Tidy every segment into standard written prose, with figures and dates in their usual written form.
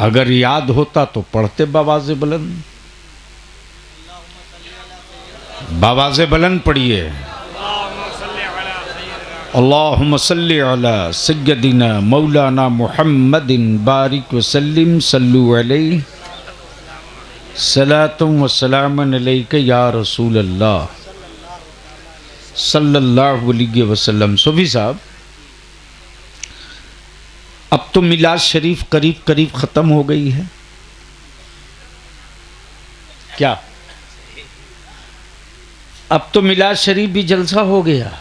अगर याद होता तो पढ़ते बावाज़े बुलंद। बावाज़े बुलंद पढ़िए, अल्लाहुम्मा सल्ली अला सय्यदिना मौलाना मुहम्मदिन बारिक वसल्लिम सल्लु अलैहि सलातुम व सलामन अलैका या रसूल अल्लाह सल्लल्लाहु अलैहि वसल्लम। सूफी साहब, अब तो मिलाद शरीफ करीब करीब ख़त्म हो गई है क्या? अब तो मिलाद शरीफ भी जलसा हो गया।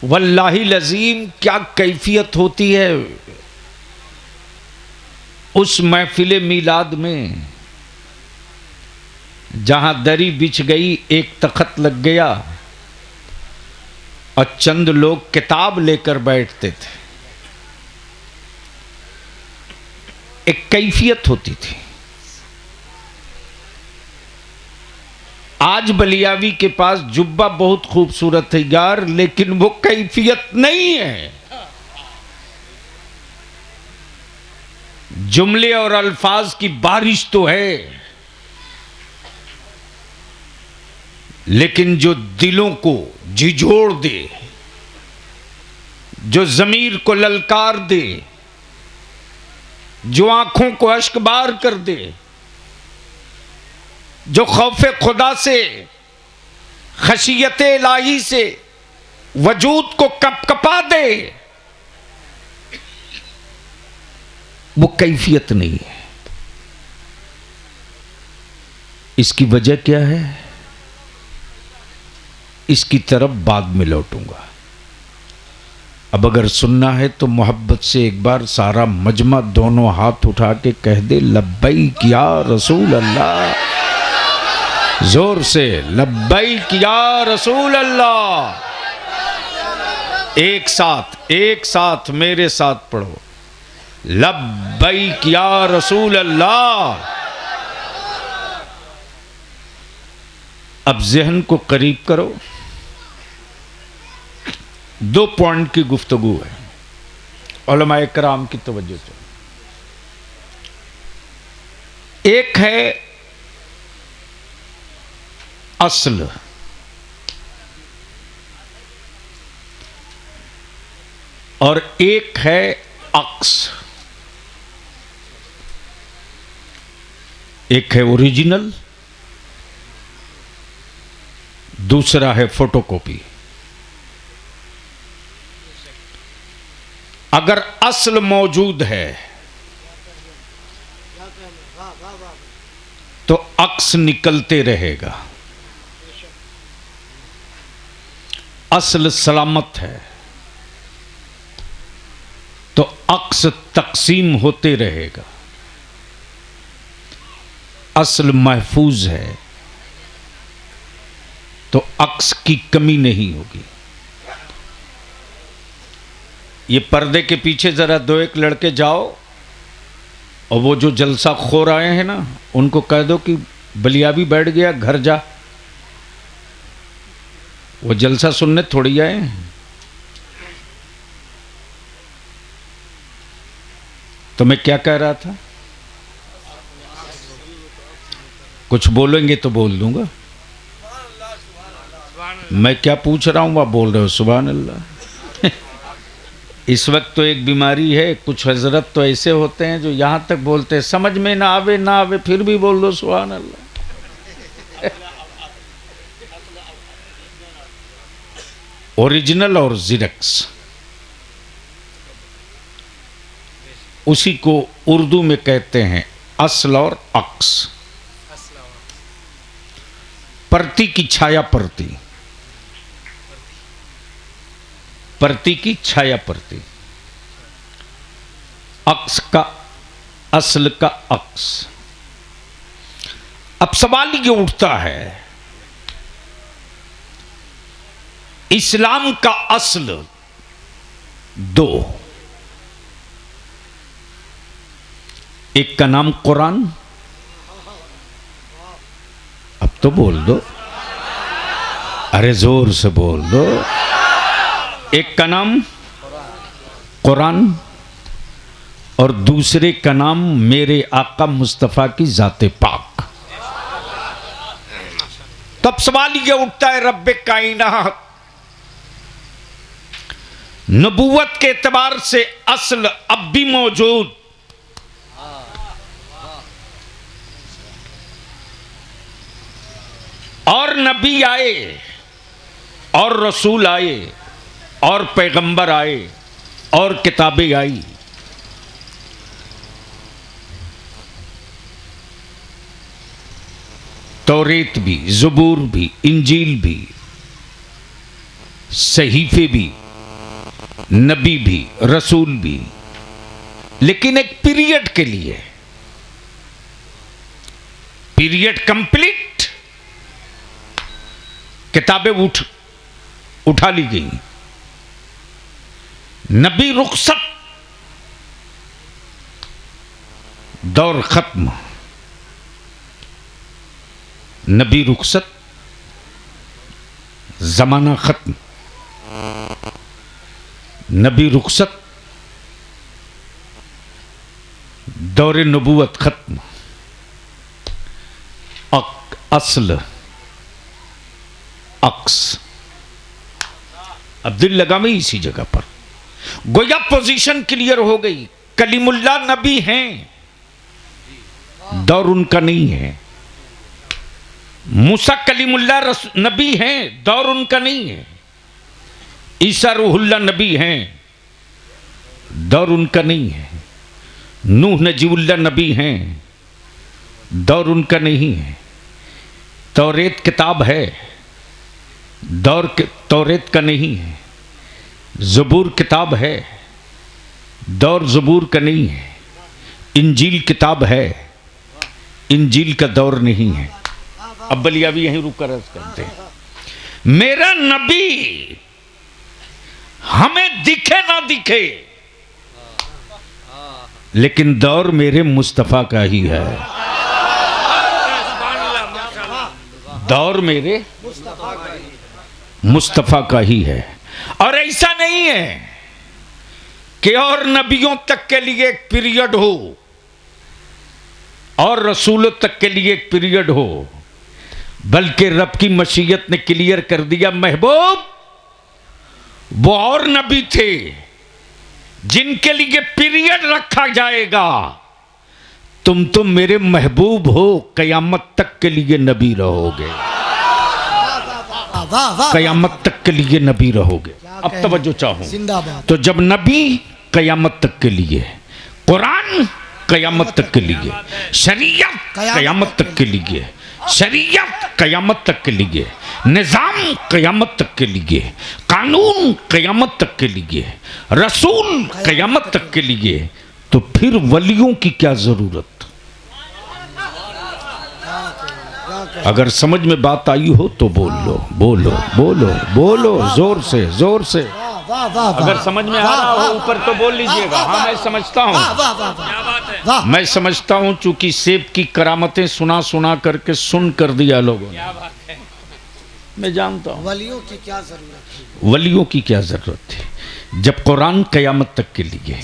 वल्लाही लजीम, क्या कैफियत होती है उस महफिल मिलाद में जहां दरी बिछ गई, एक तख्त लग गया और चंद लोग किताब लेकर बैठते थे। एक कैफियत होती थी। आज बलियावी के पास जुब्बा बहुत खूबसूरत है यार, लेकिन वो कैफियत नहीं है। जुमले और अल्फाज की बारिश तो है, लेकिन जो दिलों को झिझोड़ दे, जो जमीर को ललकार दे, जो आंखों को अश्कबार कर दे, जो खौफे खुदा से, खशियत इलाही से वजूद को कपकपा दे, वो कैफियत नहीं है। इसकी वजह क्या है, इसकी तरफ बाद में लौटूंगा। अब अगर सुनना है तो मोहब्बत से एक बार सारा मजमा दोनों हाथ उठा के कह दे, लब्बैक या रसूल अल्लाह। जोर से लब्बैक या रसूल अल्लाह। एक साथ मेरे साथ पढ़ो, लब्बैक या रसूल अल्लाह। अब ज़हन को करीब करो। 2 पॉइंट की गुफ्तगू है, उलमाए कराम की तवज्जो से। एक है अस्ल, और एक है अक्स। एक है ओरिजिनल, दूसरा है फोटोकॉपी। अगर असल मौजूद है तो अक्स निकलते रहेगा। असल सलामत है तो अक्स तकसीम होते रहेगा। असल महफूज है तो अक्स की कमी नहीं होगी। ये पर्दे के पीछे जरा 2-1 लड़के जाओ और वो जो जलसा खोर आए हैं ना, उनको कह दो कि बलियाबी बैठ गया, घर जा। वो जलसा सुनने थोड़ी आए हैं। तो मैं क्या कह रहा था, कुछ बोलेंगे तो बोल दूंगा। मैं क्या पूछ रहा हूं, वह बोल रहे हो सुभान अल्लाह। इस वक्त तो एक बीमारी है, कुछ हजरत तो ऐसे होते हैं जो यहां तक बोलते हैं, समझ में ना आवे फिर भी बोल दो सुभान अल्लाह। ओरिजिनल और ज़िरक्स, उसी को उर्दू में कहते हैं असल और अक्स। परती की छाया परती, परती की छाया परती, अक्स का असल का अक्स। अब सवाल ये उठता है, इस्लाम का असल 2, एक का नाम कुरान, अब तो बोल दो, अरे जोर से बोल दो। एक का नाम कुरान और दूसरे का नाम मेरे आका मुस्तफ़ा की जाते पाक। तब सवाल ये उठता है, रब्बे कायनात नबूवत के एतबार से असल अब भी मौजूद, और नबी आए और रसूल आए और पैगंबर आए और किताबें आई, तौरेत भी, ज़बूर भी, इंजील भी, सहीफे भी, नबी भी, रसूल भी, लेकिन एक पीरियड के लिए। पीरियड कंप्लीट, किताबें उठा ली गई, नबी रुखसत, दौर खत्म। नबी रुखसत, जमाना खत्म। नबी रुखसत, दौर नबूवत खत्म। असल अक्स। अब दिल लगा में इसी जगह पर गोया पोजीशन क्लियर हो गई। कलीमुल्लाह नबी हैं, दौर उनका नहीं है। मूसा कलीमुल्लाह नबी हैं, दौर उनका नहीं है। ईसा रूहुल्लाह नबी हैं, दौर उनका नहीं है। नूह नजीबुल्लाह नबी हैं, दौर उनका नहीं है। तौरेत किताब है, तौरेत का नहीं है। ज़बूर किताब है, दौर ज़बूर का नहीं है। इंजील किताब है, इंजील का दौर नहीं है। अब बलिया भी यहीं रुक कर अर्ज करते हैं, मेरा नबी हमें दिखे ना दिखे, लेकिन दौर मेरे मुस्तफा का ही है। दौर मेरे मुस्तफा का ही है। और ऐसा नहीं है कि और नबियों तक के लिए एक पीरियड हो और रसूलों तक के लिए एक पीरियड हो, बल्कि रब की मशीयत ने क्लियर कर दिया, महबूब वो और नबी थे जिनके लिए पीरियड रखा जाएगा। तुम तो मेरे महबूब हो, कयामत तक के लिए नबी रहोगे। कयामत तक के लिए नबी रहोगे। अब तवज्जो चाहो तो जब नबी कयामत तक के लिए, कुरान कयामत तक के लिए, शरीयत कयामत तक के लिए, शरीयत कयामत तक के लिए, निज़ाम कयामत तक के लिए, कानून कयामत तक के लिए, रसूल कयामत तक के लिए, तो फिर वलियों की क्या जरूरत? अगर समझ में बात आई हो तो बोल लो, बोलो बोलो बोलो, जोर से जोर से। अगर समझ में आ रहा हो ऊपर तो बोल लीजिएगा। हाँ मैं समझता हूँ, मैं समझता हूँ, चूंकि सेब की करामतें सुना सुना करके सुन कर दिया लोगों ने। मैं जानता हूँ वलियों की क्या जरूरत है, वलियों की क्या जरूरत थी। जब कुरान कयामत तक के लिए,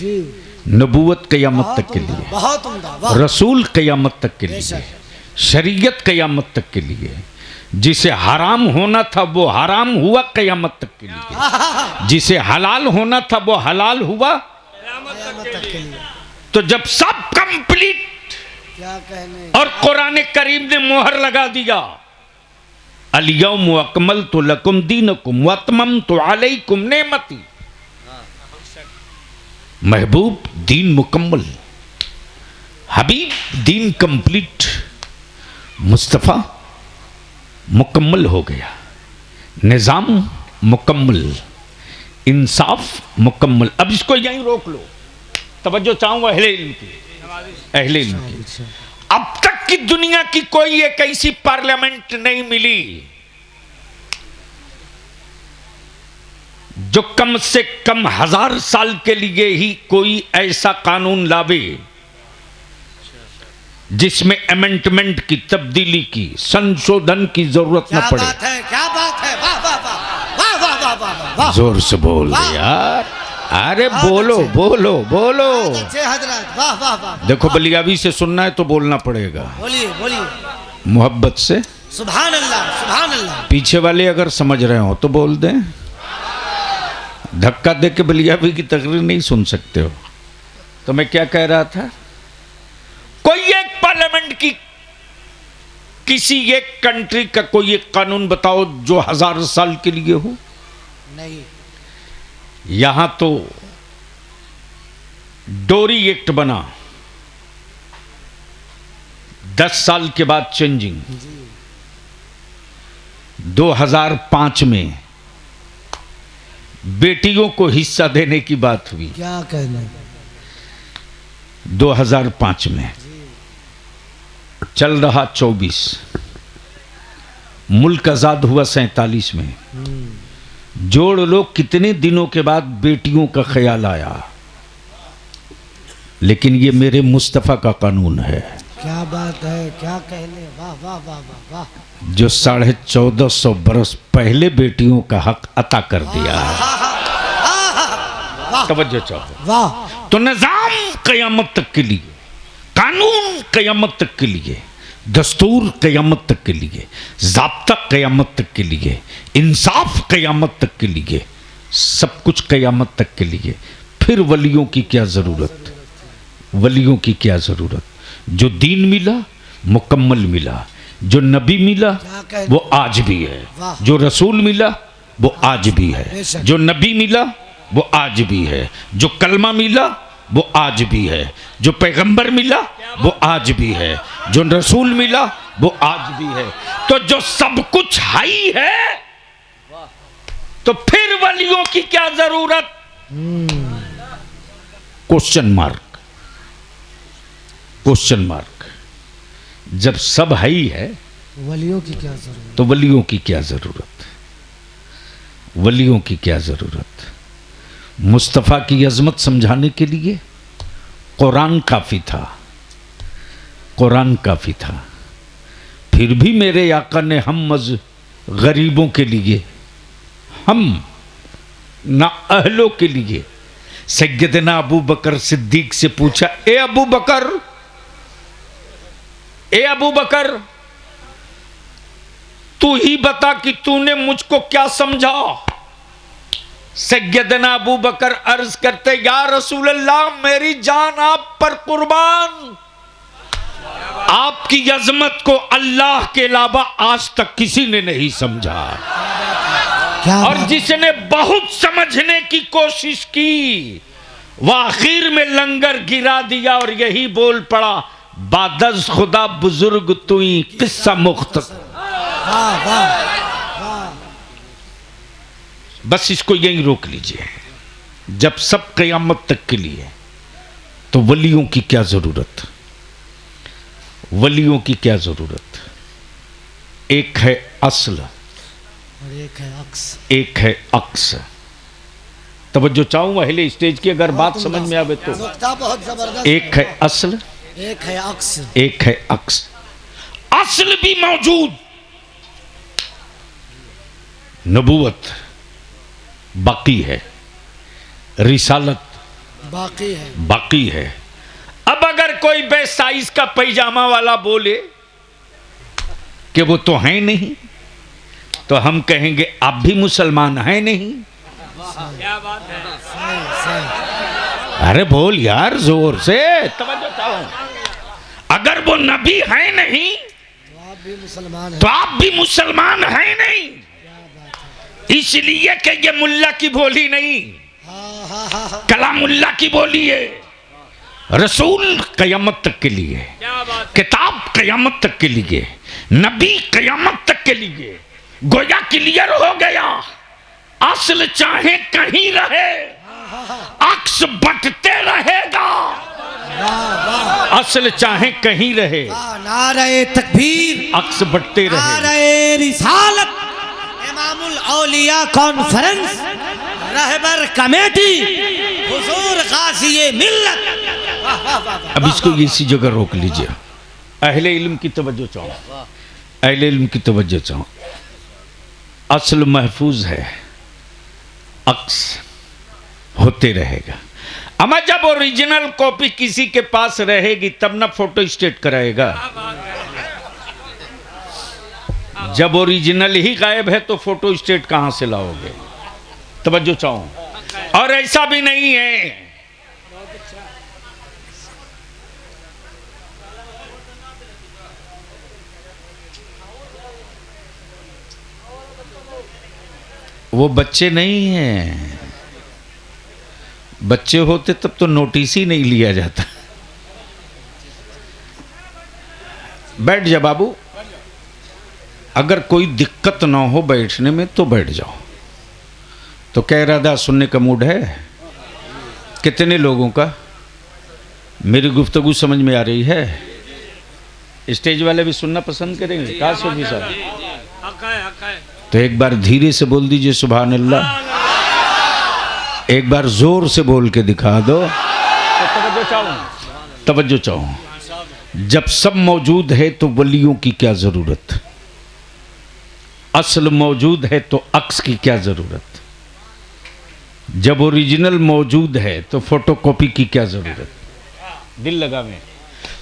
नबूवत कयामत तक के लिए, बहुत उम्दा, रसूल कयामत तक के लिए, शरीयत कयामत तक के लिए, जिसे हराम होना था वो हराम हुआ कयामत तक के लिए, जिसे हलाल होना था वो हलाल हुआ कयामत तक के लिए। तो जब सब कंप्लीट क्या कहने, और कुरान करीम ने मोहर लगा दिया, अल-यौम अकमलतु लकुम दीनकुम व अतममतु अलैकुम नेमती। महबूब दीन मुकम्मल, हबीब दीन कंप्लीट, मुस्तफ़ा मुकम्मल हो गया, निज़ाम मुकम्मल, इंसाफ मुकम्मल। अब इसको यहीं रोक लो, तवज्जो चाहूंगा अहले इल्म की, अहले इल्म की। अब तक की दुनिया की कोई एक ऐसी पार्लियामेंट नहीं मिली जो कम से कम 1000 साल के लिए ही कोई ऐसा कानून लावे जिसमें अमेंडमेंट की, तब्दीली की, संशोधन की जरूरत न पड़े। क्या बात है, क्या बात है, वाह वाह वाह वाह वाह वाह वाह जोर से बोल दे यार, अरे बोलो अच्छे। बोलो बोलो। अच्छे हजरत, वाह वाह वाह। देखो बलियावी से सुनना है तो बोलना पड़ेगा, बोलिए बोलिए। मोहब्बत से। सुभान अल्लाह सुभान अल्लाह। पीछे वाले अगर समझ रहे हो तो बोल दें, धक्का दे के बलियावी की तकरीर नहीं सुन सकते हो। तो मैं क्या कह रहा था, कोई एक पार्लियामेंट की किसी एक कंट्री का कोई एक कानून बताओ जो 1000 साल के लिए हो। नहीं। यहां तो डोरी एक्ट बना 10 साल के बाद चेंजिंग, 2005 में बेटियों को हिस्सा देने की बात हुई, क्या कहने। 2005 में। चल रहा 24, मुल्क आजाद हुआ 47 में। जोड़ लो कितने दिनों के बाद बेटियों का ख्याल आया। लेकिन ये मेरे मुस्तफ़ा का कानून है, क्या बात है, क्या कहने। वाह वाह वाह वाह वाह। जो 1450 बरस पहले बेटियों का हक अता कर दिया है। तवज्जो चाहो। वाह। तो निजाम कयामत तक के लिए, कानून कयामत तक के लिए, दस्तूर कयामत तक के लिए, ज़ाब्ता कयामत तक के लिए, इंसाफ कयामत तक के लिए, सब कुछ कयामत तक के लिए। फिर वलियों की क्या ज़रूरत, वलियों की क्या ज़रूरत। जो दीन मिला मुकम्मल मिला, जो नबी मिला वो आज भी है, जो रसूल मिला वो आज भी है, जो नबी मिला वो आज भी है, जो कलमा मिला वो आज भी है, जो पैगंबर मिला वो आज भी है, जो रसूल मिला वो आज भी है। तो जो सब कुछ हाई है तो फिर वलियों की क्या जरूरत। Question mark, question mark. जब सब हाई है वलियों की क्या जरूरत। तो वलियों की क्या जरूरत, वलियों की क्या जरूरत। मुस्तफ़ा की अजमत समझाने के लिए कुरान काफ़ी था, कुरान काफ़ी था। फिर भी मेरे आका ने हम गरीबों के लिए, हम ना अहलों के लिए सैयदना अबू बकर सिद्दीक से पूछा, ए अबू बकर, ए अबू बकर, तू ही बता कि तूने मुझको क्या समझा। सैयदना अबू बकर अर्ज करते, या रसूल अल्लाह, मेरी जान आप पर कुर्बान, आपकी अजमत को अल्लाह के अलावा आज तक किसी ने नहीं समझा। और जिसने बहुत समझने की कोशिश की वह आखिर में लंगर गिरा दिया और यही बोल पड़ा, बादज खुदा बुजुर्ग तुई किस्सा मुख्तसर। बस इसको यहीं रोक लीजिए। जब सब क़यामत तक के लिए, तो वलियों की क्या जरूरत, वलियों की क्या जरूरत। एक है असल और एक है अक्स, एक है अक्स। तवज्जो चाहूँ अहले स्टेज की, अगर बात समझ में आवे तो। नुक्ता बहुत जबरदस्त। एक है असल, एक है अक्स, एक है अक्स। असल भी मौजूद, नबूवत बाकी है, रिसालत बाकी है, बाकी है। अब अगर कोई बेसाइज का पैजामा वाला बोले कि वो तो है नहीं, तो हम कहेंगे आप भी मुसलमान हैं नहीं। क्या बात है। सही सही। अरे बोल यार जोर से, तवज्जो चाहो। अगर वो नबी है नहीं तो आप भी मुसलमान हैं। तो आप भी मुसलमान हैं नहीं। इसलिए कि ये मुल्ला की बोली नहीं, कलामुल्ला की बोली है। रसूल कयामत तक के लिए, किताब कयामत तक के लिए, नबी कयामत तक के लिए। गोया क्लियर हो गया, असल चाहे कहीं रहे, अक्स बटते रहेगा। असल चाहे कहीं रहे, नारे तकबीर, अक्स बटते रहे। नारे रिसालत, इमामुल औलिया कॉन्फ्रेंस, रहबर कमेटी, हुजूर गाज़ी मिल्लत। अब इसको इसी जगह रोक लीजिए। अहले इल्म की तवज्जो चाहो, अहले इल्म की तवज्जो चाहो। असल महफूज है, अक्स होते रहेगा। अमा जब ओरिजिनल कॉपी किसी के पास रहेगी तब ना फोटो स्टेट कराएगा। जब ओरिजिनल ही गायब है तो फोटो स्टेट कहां से लाओगे? तवज्जो चाहो। और ऐसा भी नहीं है, वो बच्चे नहीं हैं। बच्चे होते तब तो नोटिस ही नहीं लिया जाता। बैठ जा बाबू, अगर कोई दिक्कत ना हो बैठने में तो बैठ जाओ। तो क्या इरादा, सुनने का मूड है? कितने लोगों का? मेरी गुफ्तगू समझ में आ रही है? स्टेज वाले भी सुनना पसंद करेंगे? कहा सोफी साहब? तो एक बार धीरे से बोल दीजिए सुभान अल्लाह। एक बार जोर से बोल के दिखा दो। तवज्जो चाहो। जब सब मौजूद है तो वलियों की क्या जरूरत? असल मौजूद है तो अक्स की क्या जरूरत? जब ओरिजिनल मौजूद है तो फोटोकॉपी की क्या जरूरत? दिल लगा में।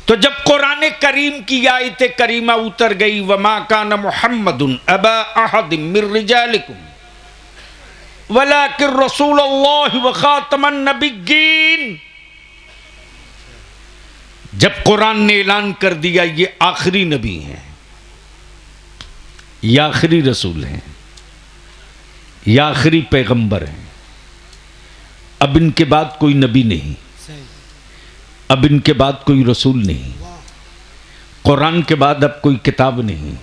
तो जब कुरान करीम की आयत करीमा उतर गई, वमा कान मुहम्मदुन अबा अहदिम मिर रिजालिकुम वलाकिन रसूलुल्लाह व खातमन नबिय्यीन, जब कुरान ने ऐलान कर दिया ये आखिरी नबी हैं, ये आखिरी रसूल हैं, ये आखिरी पैगंबर हैं, अब इनके बाद कोई नबी नहीं, अब इनके बाद कोई रसूल नहीं, कुरान के बाद अब कोई किताब नहीं,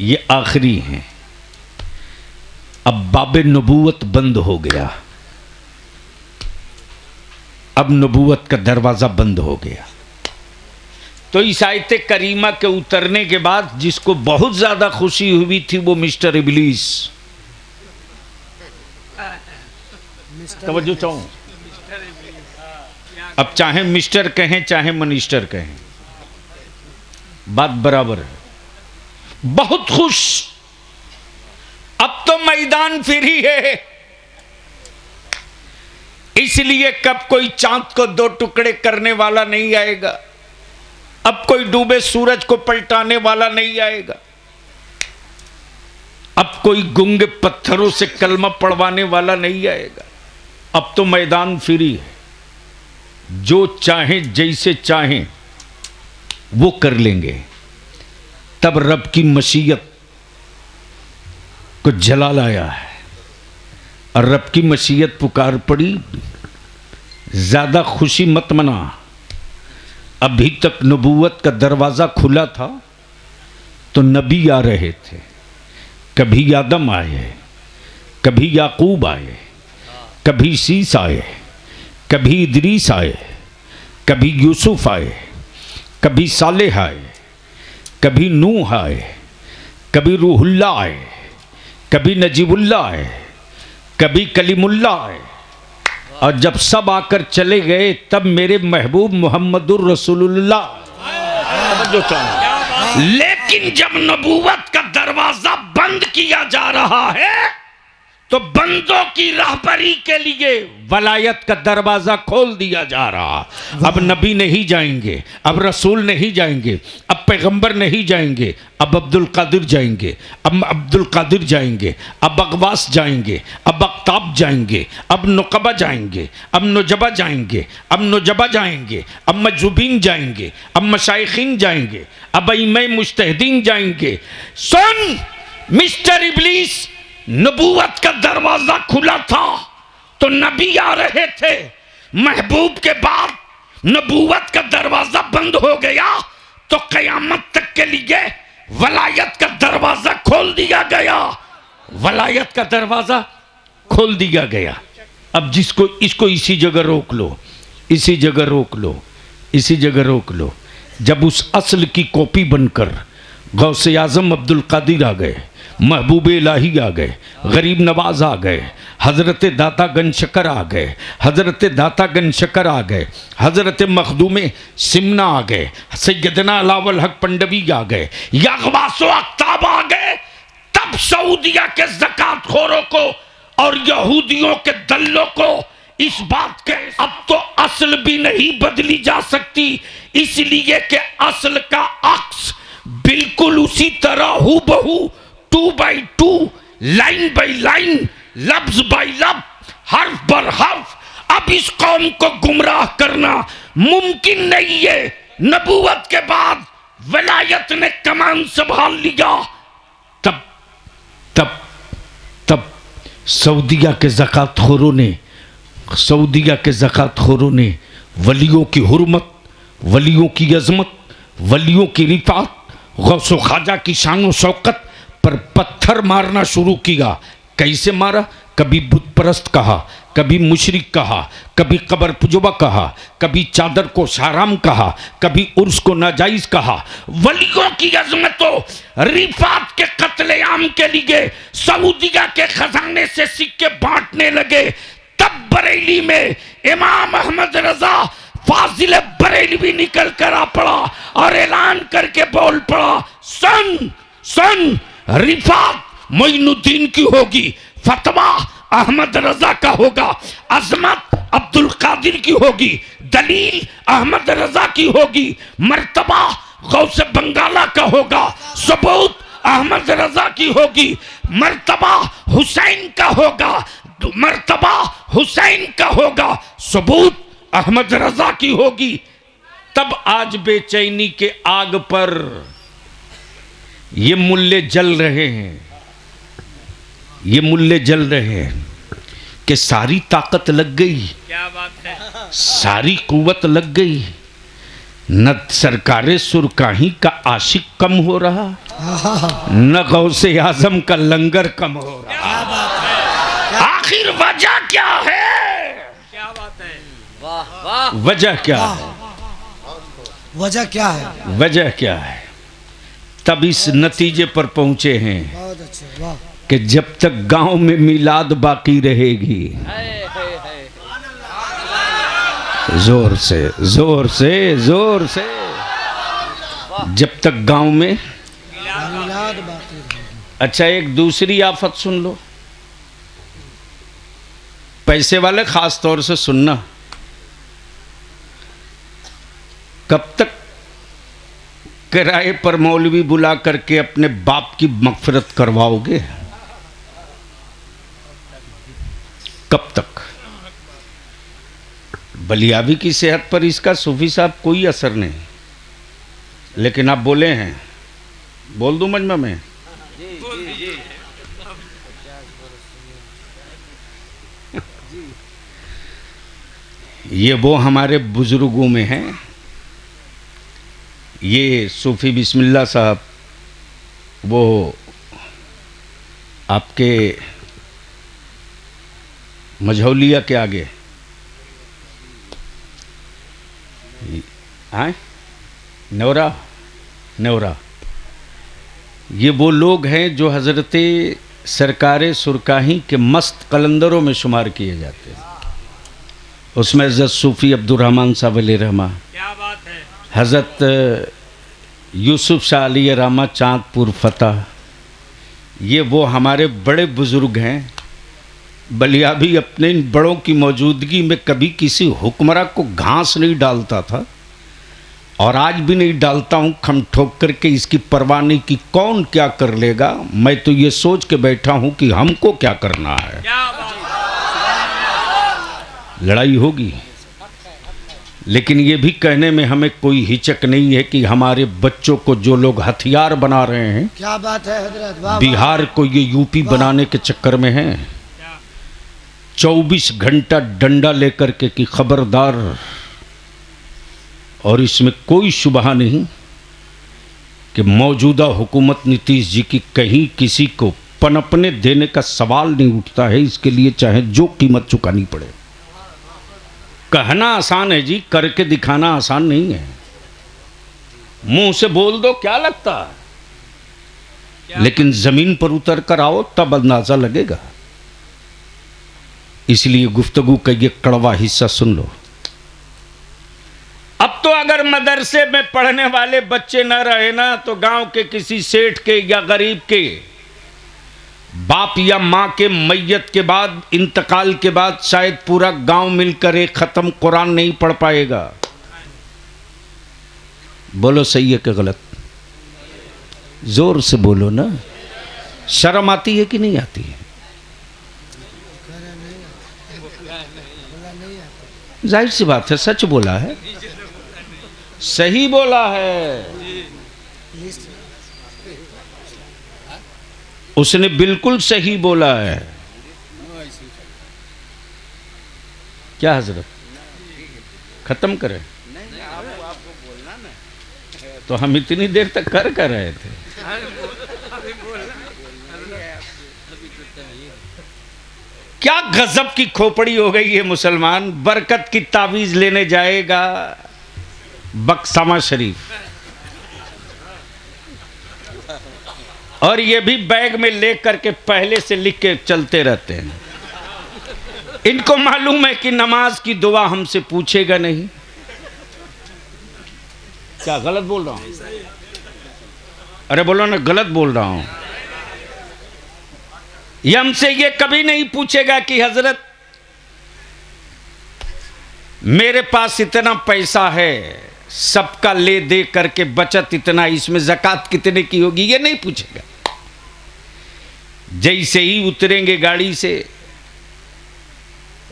ये आखिरी हैं। अब बाबे नबूवत बंद हो गया, अब नबूवत का दरवाजा बंद हो गया। तो इस आयत करीमा के उतरने के बाद जिसको बहुत ज्यादा खुशी हुई थी वो मिस्टर इब्लीस। तवज्जो चाहूं, अब चाहे मिस्टर कहें चाहे मिनिस्टर कहें, बात बराबर है, बहुत खुश। अब तो मैदान फ्री है, इसलिए कब कोई चांद को दो टुकड़े करने वाला नहीं आएगा, अब कोई डूबे सूरज को पलटाने वाला नहीं आएगा, अब कोई गूंगे पत्थरों से कलमा पढ़वाने वाला नहीं आएगा। अब तो मैदान फ्री है, जो चाहें जैसे चाहें वो कर लेंगे। तब रब की मशीयत को जलाल आया है और रब की मशीयत पुकार पड़ी, ज्यादा खुशी मत मना, अभी तक नबूवत का दरवाजा खुला था तो नबी आ रहे थे, कभी आदम आए, कभी याकूब आए, कभी सीस आए, कभी इदरीस आए, कभी यूसुफ आए, कभी सालेह आए, कभी नूह आए, कभी रूहुल्लाह आए, कभी नजीबुल्लाह आए, कभी कलीमुल्लाह आए, और जब सब आकर चले गए तब मेरे महबूब मोहम्मदुर रसूलुल्लाह। लेकिन जब नबूवत का दरवाजा बंद किया जा रहा है तो बंदों की राहबरी के लिए वलायत का दरवाजा खोल दिया जा रहा। अब नबी नहीं जाएंगे, अब रसूल नहीं जाएंगे, अब पैगंबर नहीं जाएंगे, अब अब्दुल कादिर जाएंगे, अब अब्दुल कादिर जाएंगे, अब अगवास जाएंगे, अब अक्ताब जाएंगे, अब नुकबा जाएंगे, अब नुजबा जाएंगे, अब नुजबा जाएंगे, अब मजूबीन जाएंगे, अब मशाइखीन जाएंगे, अब इमाम मुज्तहिदीन जाएंगे। सुन मिस्टर इब्लीस, नबूवत का दरवाजा खुला था तो नबी आ रहे थे, महबूब के बाद नबूवत का दरवाजा बंद हो गया तो कयामत तक के लिए वलायत का दरवाजा खोल दिया गया, वलायत का दरवाजा खोल दिया गया। अब जिसको इसको इसी जगह रोक लो, इसी जगह रोक लो, इसी जगह रोक लो। जब उस असल की कॉपी बनकर गौसे आजम अब्दुल कादिर आ गए, महबूब इलाही आ गए, गरीब नवाज आ गए, हज़रत दाता गनशकर आ गए, हज़रत दाता गनशकर आ गए, हज़रत मखदूम सिमना आ गए, सैयदना अलावल हक पंडवी आ गए, यागवासो अख्ताब आ गए, अब सऊदिया के ज़कातखोरों को और यहूदियों के दल्लों को इस बात के अब तो असल भी नहीं बदली जा सकती, इसलिए कि असल का अक्स बिल्कुल उसी तरह हूबहू 2x2 लाइन बाई लाइन लफ्ज बाई लफ्ज हर्फ बर हर्फ अब इस कौम को गुमराह करना मुमकिन नहीं है। नबूवत के बाद वलायत ने कमान संभाल लिया, तब तब तब सऊदिया के ज़कातखोरों ने वलियों की हुर्मत, वलियों की अजमत, वलियों की रिफात, गौस ख्वाजा की शान शौकत पर पत्थर मारना शुरू किया। कैसे मारा? कभी बुत परस्त कहा, कभी मुशरिक कहा, कभी कबर पुजबा कहा, कभी चादर को शाराम कहा, कभी उर्स को नाजायज कहा। वलियों की अजमतों रिफात के कत्लेआम के लिए सऊदिया के खजाने से सिक्के बांटने लगे। तब बरेली में इमाम अहमद रजा फाजिल बरेलवी निकल कर आ पड़ा और ऐलान करके बोल पड़ा, सन रिफात मोइनुद्दीन की होगी, फतवा अहमद रजा का होगा, अजमत अब्दुल कादिर की होगी, दलील अहमद रजा की होगी, मर्तबा गौसे बंगाला का होगा, सबूत अहमद रजा की होगी, मर्तबा हुसैन का होगा, मर्तबा हुसैन का होगा, सबूत अहमद रजा की होगी। तब आज बेचैनी के आग पर ये मुल्ले जल रहे हैं, ये मुल्ले जल रहे हैं कि सारी ताकत लग गई, क्या बात है, सारी कुव्वत लग गई, न सरकारे सुरकाही का आशिक कम हो रहा, न गौसे आजम का लंगर कम हो रहा। आखिर वजह क्या है? क्या बात है, वाह वाह, वजह क्या है? वजह क्या है? वजह क्या है? तब इस नतीजे पर पहुंचे हैं बहुत अच्छे, वाह। कि जब तक गांव में मिलाद बाकी रहेगी, जोर से जोर से जोर से, जब तक गांव में मिलाद बाकी रहेगी। अच्छा, एक दूसरी आफत सुन लो, पैसे वाले खास तौर से सुनना, कब तक किराए पर मौलवी बुला करके अपने बाप की मगफिरत करवाओगे? कब तक? बलियाबी की सेहत पर इसका सूफी साहब कोई असर नहीं, लेकिन आप बोले हैं, बोल दूं मजमा में? ये वो हमारे बुजुर्गों में हैं, ये सूफी बिस्मिल्लाह साहब, वो आपके मझौलिया के आगे आए, नेवरा, ये वो लोग हैं जो हजरते सरकारे सुरकाही के मस्त कलंदरों में शुमार किए जाते हैं। उसमें हजरत सूफी अब्दुर्रहमान साहब अली रहमा, क्या बात है, हजरत यूसुफ शाह अली रामा चांदपुर फतह, ये वो हमारे बड़े बुजुर्ग हैं। बलियाबी अपने इन बड़ों की मौजूदगी में कभी किसी हुक्मरान को घास नहीं डालता था और आज भी नहीं डालता हूँ, खम ठोक करके, इसकी परवाह नहीं कि कौन क्या कर लेगा। मैं तो ये सोच के बैठा हूँ कि हमको क्या करना है। क्या बात लड़ाई होगी, लेकिन ये भी कहने में हमें कोई हिचक नहीं है कि हमारे बच्चों को जो लोग हथियार बना रहे हैं, क्या बात है हजरत, वाह। बिहार को ये यूपी बनाने के चक्कर में हैं, 24 घंटा डंडा लेकर के कि खबरदार, और इसमें कोई शुबहा नहीं कि मौजूदा हुकूमत नीतीश जी की कहीं किसी को पनपने देने का सवाल नहीं उठता है। इसके लिए चाहे जो कीमत चुकानी पड़े। कहना आसान है जी, करके दिखाना आसान नहीं है। मुंह से बोल दो क्या लगता है, लेकिन जमीन पर उतर कर आओ तब अंदाजा लगेगा। इसलिए गुफ्तगू का ये कड़वा हिस्सा सुन लो। अब तो अगर मदरसे में पढ़ने वाले बच्चे न रहे ना, तो गांव के किसी सेठ के या गरीब के बाप या माँ के मैयत के बाद, इंतकाल के बाद शायद पूरा गांव मिलकर एक खत्म कुरान नहीं पढ़ पाएगा। बोलो सही है कि गलत? जोर से बोलो ना। शर्म आती है कि नहीं आती है? जाहिर सी बात है, सच बोला है, सही बोला है, उसने बिल्कुल सही बोला है। क्या हजरत, खत्म करें? तो हम इतनी देर तक कर रहे थे। क्या गजब की खोपड़ी हो गई है मुसलमान। बरकत की तावीज लेने जाएगा बक्सामा शरीफ, और ये भी बैग में लेकर के पहले से लिख के चलते रहते हैं। इनको मालूम है कि नमाज की दुआ हमसे पूछेगा नहीं। क्या गलत बोल रहा हूं? अरे बोलो ना, गलत बोल रहा हूं। ये हमसे ये कभी नहीं पूछेगा कि हजरत मेरे पास इतना पैसा है, सबका ले दे करके बचत इतना, इसमें ज़कात कितने की होगी, ये नहीं पूछेगा। जैसे ही उतरेंगे गाड़ी से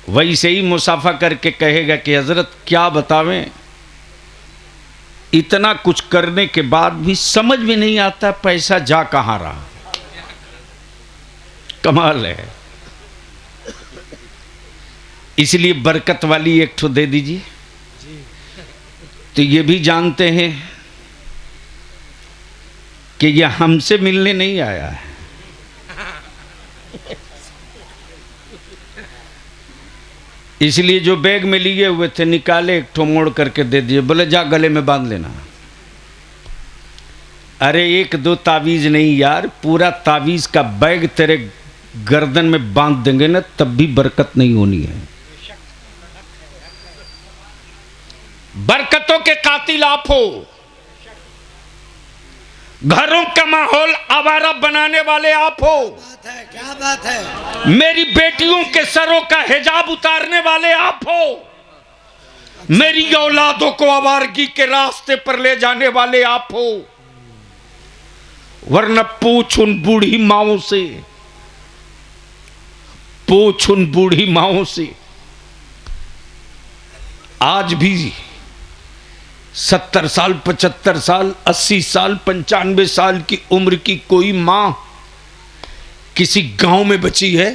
वैसे ही मुसाफा करके कहेगा कि हजरत क्या बतावें, इतना कुछ करने के बाद भी समझ में नहीं आता पैसा जा कहां रहा। कमाल है। इसलिए बरकत वाली एक ठो दे दीजिए। तो ये भी जानते हैं कि ये हमसे मिलने नहीं आया है। इसलिए जो बैग में लिए हुए थे निकाले, एक ठो मोड़ करके दे दिए, बोले जा गले में बांध लेना। अरे एक दो तावीज नहीं यार, पूरा तावीज का बैग तेरे गर्दन में बांध देंगे ना, तब भी बरकत नहीं होनी है। बरकतों के कातिल आप हो। घरों का माहौल आवारा बनाने वाले आप हो। बात है, क्या बात है? मेरी बेटियों के सरों का हिजाब उतारने वाले आप हो। मेरी औलादों को आवारगी के रास्ते पर ले जाने वाले आप हो। वरना पूछ उन बूढ़ी माओं से, पूछ उन बूढ़ी माओं से, आज भी 70 साल, 75 साल, 80 साल, 95 साल की उम्र की कोई मां किसी गांव में बची है?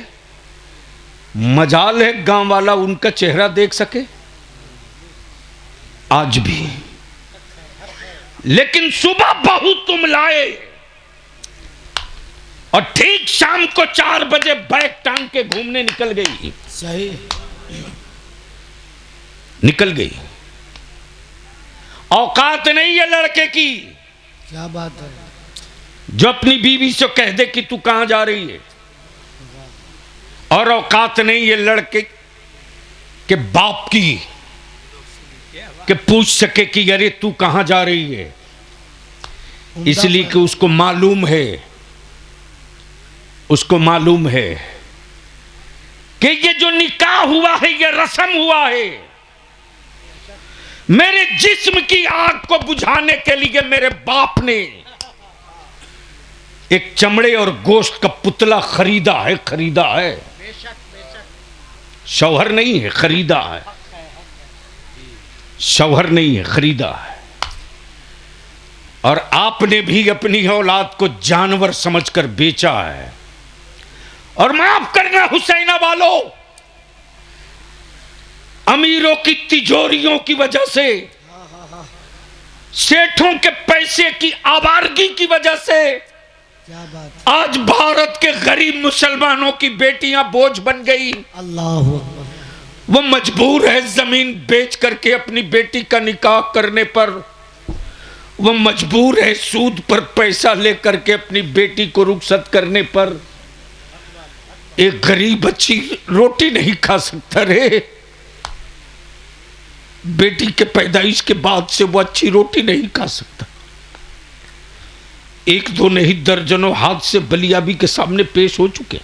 मजाल है गांव वाला उनका चेहरा देख सके आज भी। लेकिन सुबह बहू तुम लाए और ठीक शाम को 4 बजे बैग टांग के घूमने निकल गई। सही निकल गई। औकात नहीं है लड़के की। क्या बात है? जो अपनी बीवी से कह दे कि तू कहां जा रही है। और औकात नहीं है लड़के के बाप की कि पूछ सके कि अरे तू कहां जा रही है। इसलिए कि उसको मालूम है, उसको मालूम है कि ये जो निकाह हुआ है ये रस्म हुआ है। मेरे जिस्म की आग को बुझाने के लिए मेरे बाप ने एक चमड़े और गोश्त का पुतला खरीदा है, खरीदा है। शौहर नहीं है, खरीदा है। शौहर नहीं है, खरीदा है। और आपने भी अपनी औलाद को जानवर समझकर बेचा है। और माफ करना हुसैना वालों, अमीरों की तिजोरियों की वजह से, सेठों के पैसे की आवारगी की वजह से क्या बात? आज भारत के गरीब मुसलमानों की बेटियां बोझ बन गई। अल्लाह अकबर। वो मजबूर है जमीन बेच करके अपनी बेटी का निकाह करने पर। वो मजबूर है सूद पर पैसा लेकर के अपनी बेटी को रुखसत करने पर। एक गरीब बच्ची रोटी नहीं खा सकता रे। बेटी के पैदाइश के बाद से वो अच्छी रोटी नहीं खा सकता। एक दो नहीं दर्जनों हादसे बलियाबी के सामने पेश हो चुके,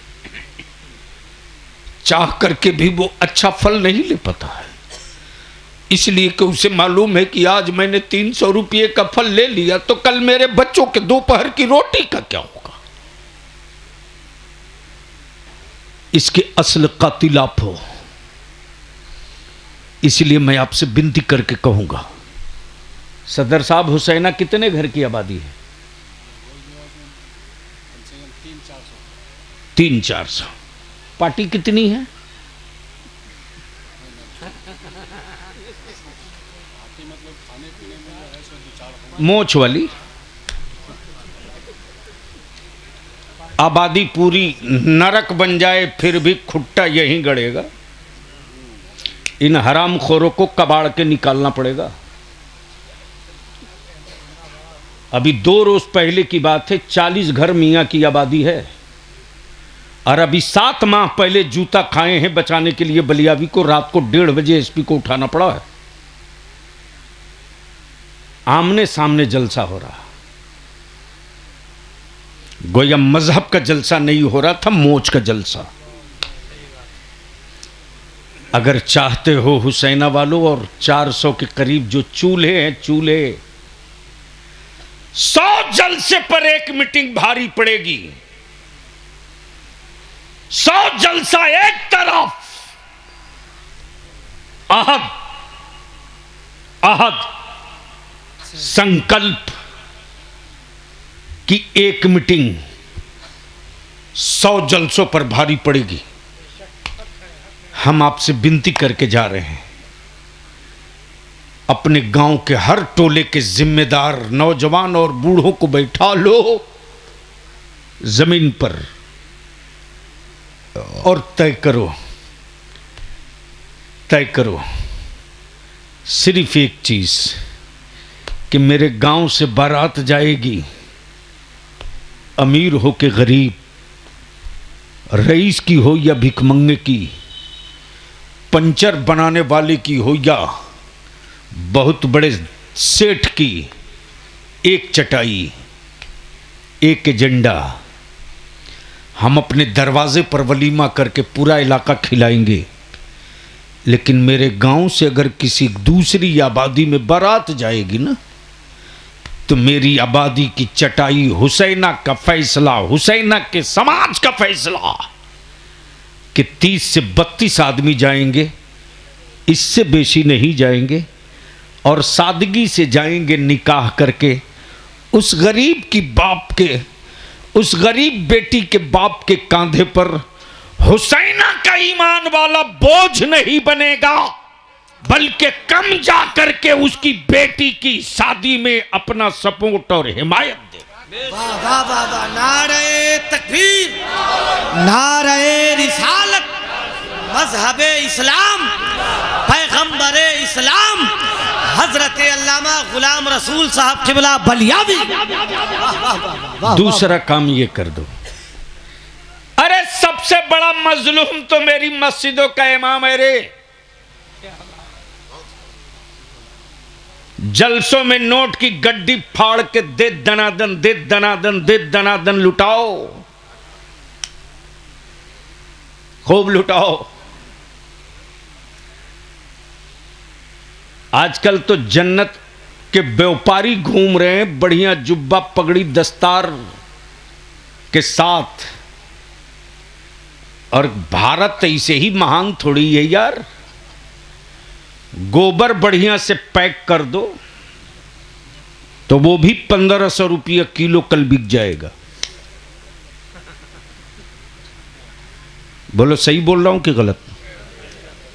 चाह करके भी वो अच्छा फल नहीं ले पाता है, इसलिए कि उसे मालूम है कि आज मैंने 300 रुपये का फल ले लिया तो कल मेरे बच्चों के दोपहर की रोटी का क्या होगा। इसके असल कातिल आप हो, इसलिए मैं आपसे विनती करके कहूंगा, सदर साहब हुसैना कितने घर की आबादी है? 300-400। पार्टी कितनी है? मोछ वाली आबादी पूरी नरक बन जाए फिर भी खुट्टा यहीं गड़ेगा। इन हरामखोरों को कबाड़ के निकालना पड़ेगा। अभी 2 रोज पहले की बात है, 40 घर मियां की आबादी है और अभी 7 माह पहले जूता खाए हैं बचाने के लिए बलियाबी को। रात को 1:30 बजे एसपी को उठाना पड़ा है। आमने सामने जलसा हो रहा, गोया मजहब का जलसा नहीं हो रहा था, मोच का जलसा। अगर चाहते हो हुसैना वालों, और 400 के करीब जो चूल्हे हैं, चूल्हे 100 जलसे पर एक मीटिंग भारी पड़ेगी। 100 जलसा एक तरफ, अहद अहद संकल्प की एक मीटिंग 100 जलसों पर भारी पड़ेगी। हम आपसे विनती करके जा रहे हैं, अपने गांव के हर टोले के जिम्मेदार नौजवान और बूढ़ों को बैठा लो जमीन पर और तय करो सिर्फ एक चीज कि मेरे गांव से बारात जाएगी, अमीर हो के गरीब, रईस की हो या भिखमंगे की, पंचर बनाने वाले की हो या बहुत बड़े सेठ की, एक चटाई, एक एजेंडा। हम अपने दरवाजे पर वलीमा करके पूरा इलाका खिलाएंगे, लेकिन मेरे गांव से अगर किसी दूसरी आबादी में बारात जाएगी ना, तो मेरी आबादी की चटाई हुसैना का फैसला, हुसैना के समाज का फैसला कि 30 से 32 आदमी जाएंगे, इससे बेशी नहीं जाएंगे, और सादगी से जाएंगे निकाह करके। उस गरीब की बाप के, उस गरीब बेटी के बाप के कांधे पर हुसैना का ईमान वाला बोझ नहीं बनेगा, बल्कि कम जा करके उसकी बेटी की शादी में अपना सपोर्ट और हिमायत दे। वाह वाह वाह वाह, नारे तकबीर, नारे रिसालत, मजहबे इस्लाम, पैगंबरे इस्लाम, हजरत अल्लामा गुलाम रसूल साहब क़िबला बलियाबी। दूसरा काम ये कर दो, अरे सबसे बड़ा मजलूम तो मेरी मस्जिदों का इमाम है रे। जलसों में नोट की गड्डी फाड़ के दे दनादन, दे दनादन, दे दनादन लुटाओ, खूब लुटाओ। आजकल तो जन्नत के व्यापारी घूम रहे हैं बढ़िया जुब्बा पगड़ी दस्तार के साथ, और भारत ऐसे ही महान थोड़ी है यार। गोबर बढ़िया से पैक कर दो तो वो भी 1500 रुपये किलो कल बिक जाएगा। बोलो सही बोल रहा हूं कि गलत?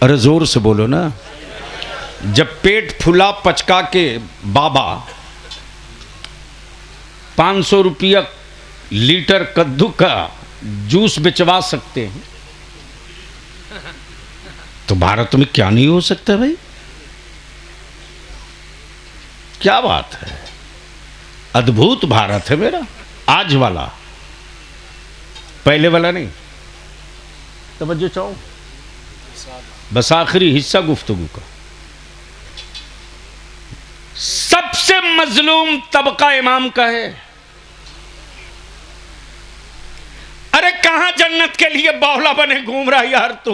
अरे जोर से बोलो ना। जब पेट फुला पचका के बाबा 500 रुपया लीटर कद्दू का जूस बेचवा सकते हैं, तो भारत में क्या नहीं हो सकता भाई? क्या बात है, अद्भुत भारत है मेरा, आज वाला, पहले वाला नहीं। तवज्जो चाहो, बस आखिरी हिस्सा गुफ्तगू का। सबसे मजलूम तबका इमाम का है, जन्नत के लिए बावला बने घूम रहा यार तू।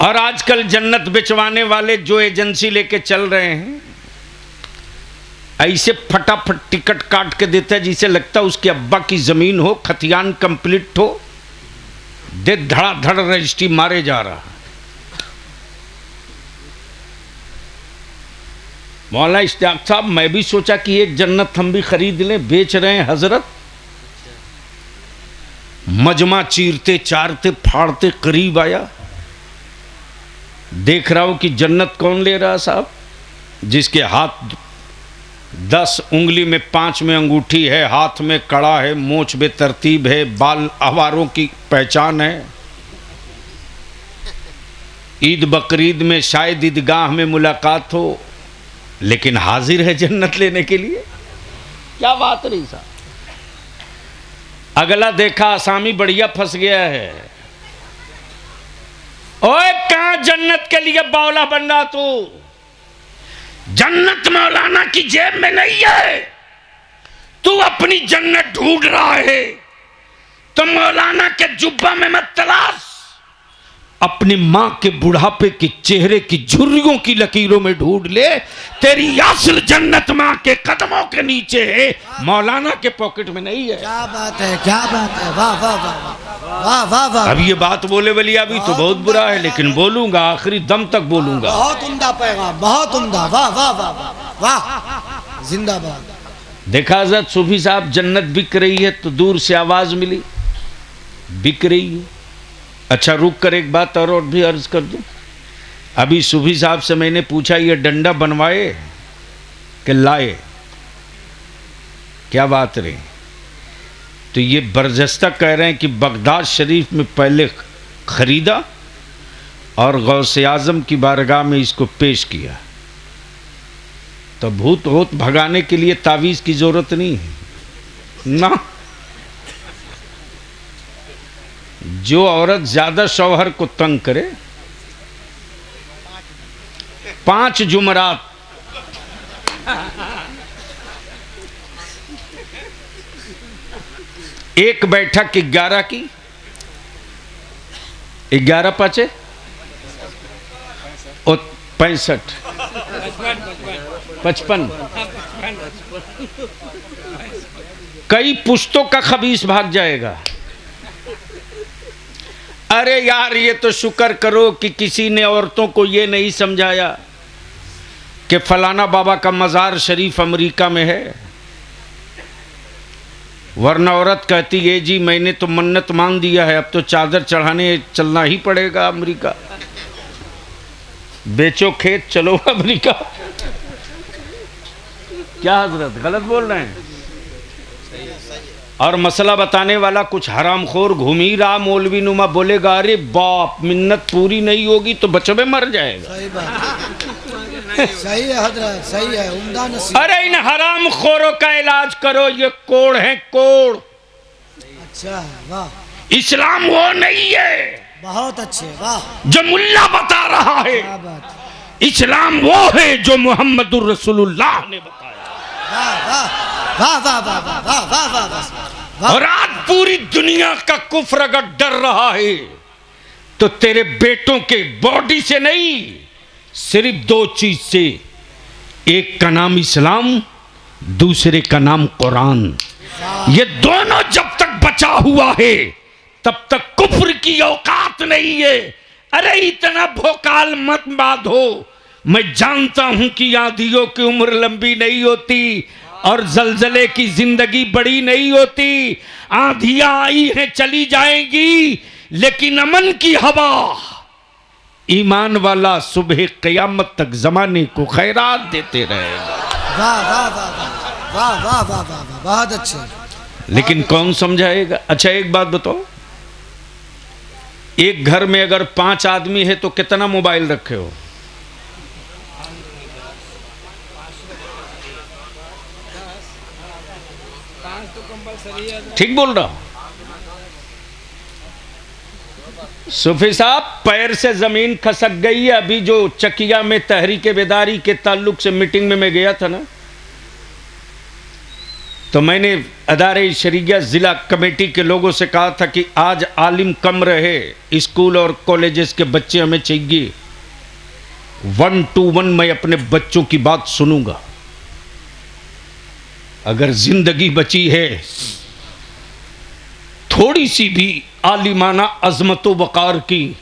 और आजकल जन्नत बिचवाने वाले जो एजेंसी लेके चल रहे हैं, ऐसे फटाफट टिकट काट के देता है जिसे लगता है उसके अब्बा की जमीन हो, खतियान कंप्लीट हो, दे धड़ाधड़ रजिस्ट्री मारे जा रहा। मौलाना इश्तियाक साहब, मैं भी सोचा कि एक जन्नत हम भी खरीद लें, बेच रहे हैं हजरत। मजमा चीरते चारते फाड़ते करीब आया, देख रहा हूं कि जन्नत कौन ले रहा साहब, जिसके हाथ 10 उंगली में 5 में अंगूठी है, हाथ में कड़ा है, मोछ में तरतीब है, बाल आवारों की पहचान है। ईद बकरीद में शायद ईदगाह में मुलाकात हो, लेकिन हाजिर है जन्नत लेने के लिए। क्या बात रही साहब। अगला देखा आसामी बढ़िया फंस गया है। ओए कहां जन्नत के लिए बावला बन रहा तू? जन्नत मौलाना की जेब में नहीं है, तू अपनी जन्नत ढूंढ रहा है तो मौलाना के जुब्बा में मत तलाश, अपनी मां के बुढ़ापे के चेहरे की झुर्रियों की लकीरों में ढूंढ ले। तेरी असल जन्नत मां के कदमों के नीचे है, मौलाना के पॉकेट में नहीं है। क्या बात है, क्या बात है, वाह वाह वाह वाह वाह वाह। अब ये बात बोले वाली अभी तो बहुत बुरा है, लेकिन बोलूंगा, आखिरी दम तक बोलूंगा। बहुत उम्दा पैगाम, बहुत उम्दा, वाह वाह वाह वाह वाह, जिंदाबाद। देखा हज़रत सूफी साहब, जन्नत बिक रही है तो दूर से आवाज मिली, बिक रही है। अच्छा रुक कर एक बात और भी अर्ज कर दूं। अभी सूफी साहब से मैंने पूछा, ये डंडा बनवाए कि लाए? क्या बात रही? तो ये बरजस्ता कह रहे हैं कि बगदाद शरीफ में पहले खरीदा और गौसे आजम की बारगाह में इसको पेश किया। तो भूत होत भगाने के लिए तावीज़ की जरूरत नहीं है ना। जो औरत ज्यादा शौहर को तंग करे, 5 जुमरात एक बैठक 11 की, 11 पाचे और 65 55 कई पुश्तों का खबीस भाग जाएगा। अरे यार, ये तो शुक्र करो कि किसी ने औरतों को ये नहीं समझाया कि फलाना बाबा का मज़ार शरीफ अमेरिका में है, वरना औरत कहती है जी मैंने तो मन्नत मांग दिया है, अब तो चादर चढ़ाने चलना ही पड़ेगा अमेरिका। बेचो खेत चलो अमेरिका। क्या हजरत गलत बोल रहे हैं? और मसला बताने वाला कुछ हरामखोर घूम ही रहा, मौलवी नुमा बोलेगा अरे बाप मिन्नत पूरी नहीं होगी तो बचवे मर जाएगा। सही बात, सही है हजरत, सही है, उम्दा नसीहत। अरे इन हरामखोरों का इलाज करो, ये कोड़ है कोड़। अच्छा वाह, इस्लाम वो नहीं है बहुत अच्छे, वाह, जो मुल्ला बता रहा है, क्या बात, इस्लाम वो है जो मोहम्मदुर रसूलुल्लाह ने बताया। वाह वाह वाह वाह वाह वाह वाह वाह वाह। और आज पूरी दुनिया का कुफ्र अगर डर रहा है तो तेरे बेटों के बॉडी से नहीं, सिर्फ 2 चीज से, एक का नाम इस्लाम, दूसरे का नाम कुरान। ये दोनों जब तक बचा हुआ है तब तक कुफ्र की औकात नहीं है। अरे इतना भोकाल मत बांधो, मैं जानता हूं कि आंधियों की उम्र लंबी नहीं होती और जलजले की जिंदगी बड़ी नहीं होती। आंधियां आई हैं चली जाएंगी, लेकिन अमन की हवा ईमान वाला सुबह क़यामत तक जमाने को खैरात देते रहेगा। वाह वाह वाह वाह वाह वाह वाह वाह, बहुत अच्छे। लेकिन कौन समझाएगा? अच्छा एक बात बताओ, एक घर में अगर 5 आदमी है तो कितना मोबाइल रखे हो? ठीक बोल रहा हूं? सूफी साहब, पैर से जमीन खसक गई है। अभी जो चकिया में तहरीक बेदारी के ताल्लुक से मीटिंग में मैं गया था ना, तो मैंने अदारे शरीया ज़िला कमेटी के लोगों से कहा था कि आज आलिम कम रहे, स्कूल और कॉलेजेस के बच्चे हमें चाहिए, 1 to 1 मैं अपने बच्चों की बात सुनूंगा। अगर जिंदगी बची है, थोड़ी सी भी आलिमाना अजमत वक़ार की,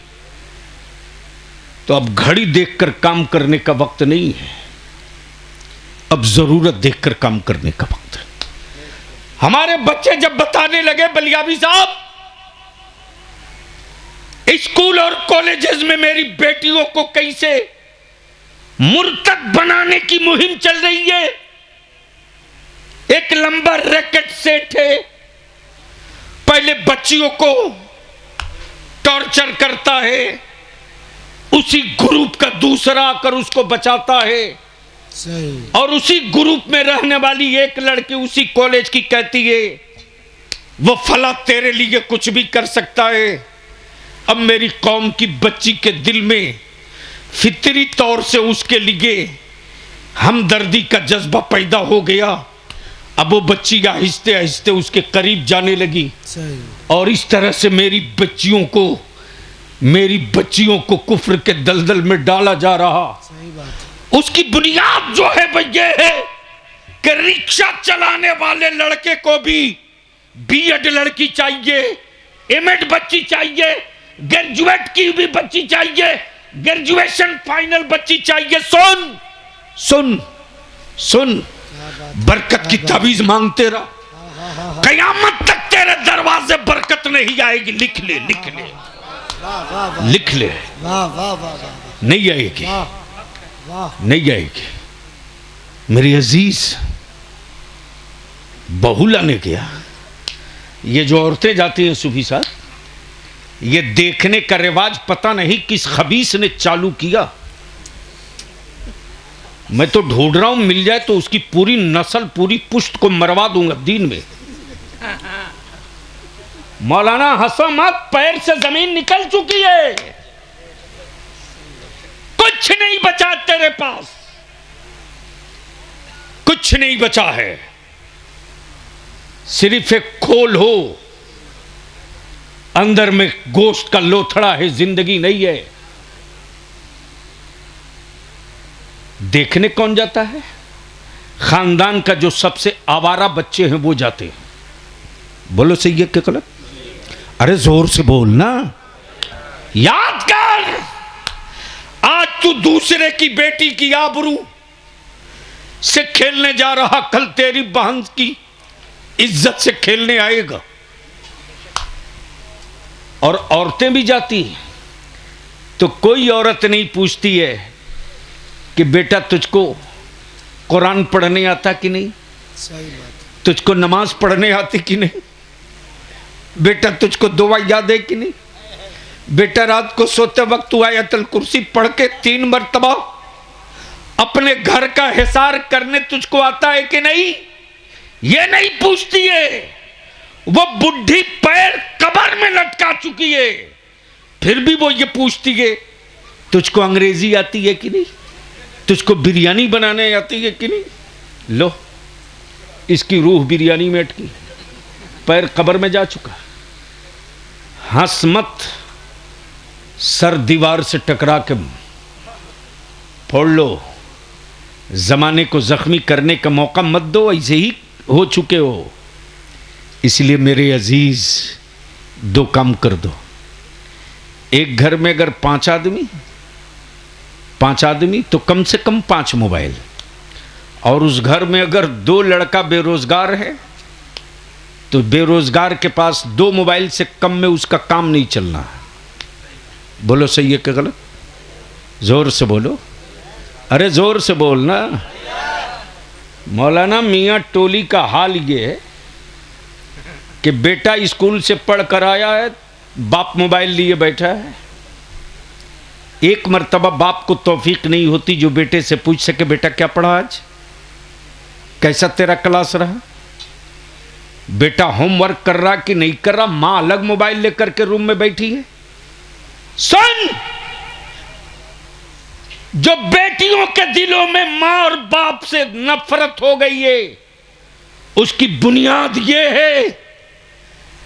तो अब घड़ी देखकर काम करने का वक्त नहीं है, अब जरूरत देखकर काम करने का वक्त है। हमारे बच्चे जब बताने लगे बलियाबी साहब, स्कूल और कॉलेजेस में मेरी बेटियों को कैसे मुर्तद बनाने की मुहिम चल रही है, एक लंबा रैकेट सेट है, पहले बच्चियों को टॉर्चर करता है, उसी ग्रुप का दूसरा आकर उसको बचाता है, और उसी ग्रुप में रहने वाली एक लड़की उसी कॉलेज की कहती है वो फला तेरे लिए कुछ भी कर सकता है। अब मेरी कौम की बच्ची के दिल में फितरी तौर से उसके लिए हमदर्दी का जज्बा पैदा हो गया। अब वो बच्ची आहिस्ते आहिस्ते उसके करीब जाने लगी, और इस तरह से मेरी बच्चियों को कुफ्र के दलदल में डाला जा रहा। सही बात है। उसकी बुनियाद जो है वो ये है कि रिक्शा चलाने वाले लड़के को भी बीएड लड़की चाहिए, एमएड बच्ची चाहिए, ग्रेजुएट की भी बच्ची चाहिए, ग्रेजुएशन फाइनल बच्ची चाहिए। सुन सुन सुन, बरकत की तावीज मांगते रहा, कयामत तक तेरे दरवाजे बरकत नहीं आएगी। लिख ले लिख ले लिख ले, नहीं आएगी, नहीं आएगी। मेरी अजीज बहू लाने गया, ये जो औरतें जाती हैं सूफी साहब, ये देखने का रिवाज पता नहीं किस खबीस ने चालू किया। मैं तो ढूंढ रहा हूं, मिल जाए तो उसकी पूरी नस्ल पूरी पुश्त को मरवा दूंगा दीन में। मौलाना हंसो मत, पैर से जमीन निकल चुकी है, कुछ नहीं बचा तेरे पास, कुछ नहीं बचा है, सिर्फ एक खोल हो, अंदर में गोश्त का लोथड़ा है, जिंदगी नहीं है। देखने कौन जाता है? खानदान का जो सबसे आवारा बच्चे हैं वो जाते हैं। बोलो सही है क्या गलत? अरे जोर से बोलना। याद कर, आज तू दूसरे की बेटी की आबरू से खेलने जा रहा, कल तेरी बहन की इज्जत से खेलने आएगा। और औरतें भी जाती हैं तो कोई औरत नहीं पूछती है कि बेटा तुझको कुरान पढ़ने आता कि नहीं, सही बात, तुझको नमाज पढ़ने आती कि नहीं, बेटा तुझको दुआ याद है कि नहीं, बेटा रात को सोते वक्त तू आयतल कुर्सी पढ़ के 3 मरतबा अपने घर का हिसार करने तुझको आता है कि नहीं, ये नहीं पूछती है। वो बुढ़ी पैर कब्र में लटका चुकी है, फिर भी वो ये पूछती है तुझको अंग्रेजी आती है कि नहीं, तुझको बिरयानी बनाने आती है कि नहीं। लो, इसकी रूह बिरयानी में अटकी, पैर कब्र में जा चुका। हंस मत, सर दीवार से टकरा के फोड़ लो, जमाने को जख्मी करने का मौका मत दो, ऐसे ही हो चुके हो। इसलिए मेरे अजीज, 2 काम कर दो। एक घर में अगर 5 आदमी तो कम से कम 5 मोबाइल, और उस घर में अगर 2 लड़का बेरोजगार है तो बेरोजगार के पास 2 मोबाइल से कम में उसका काम नहीं चलना। बोलो सही है क्या गलत? जोर से बोलो, अरे जोर से बोलना। मौलाना मियाँ टोली का हाल ये है कि बेटा स्कूल से पढ़ कर आया है, बाप मोबाइल लिए बैठा है। एक मर्तबा बाप को तौफीक नहीं होती जो बेटे से पूछ सके बेटा क्या पढ़ा आज, कैसा तेरा क्लास रहा, बेटा होमवर्क कर रहा कि नहीं कर रहा। मां अलग मोबाइल लेकर के रूम में बैठी है। सुन, जो बेटियों के दिलों में मां और बाप से नफरत हो गई है, उसकी बुनियाद यह है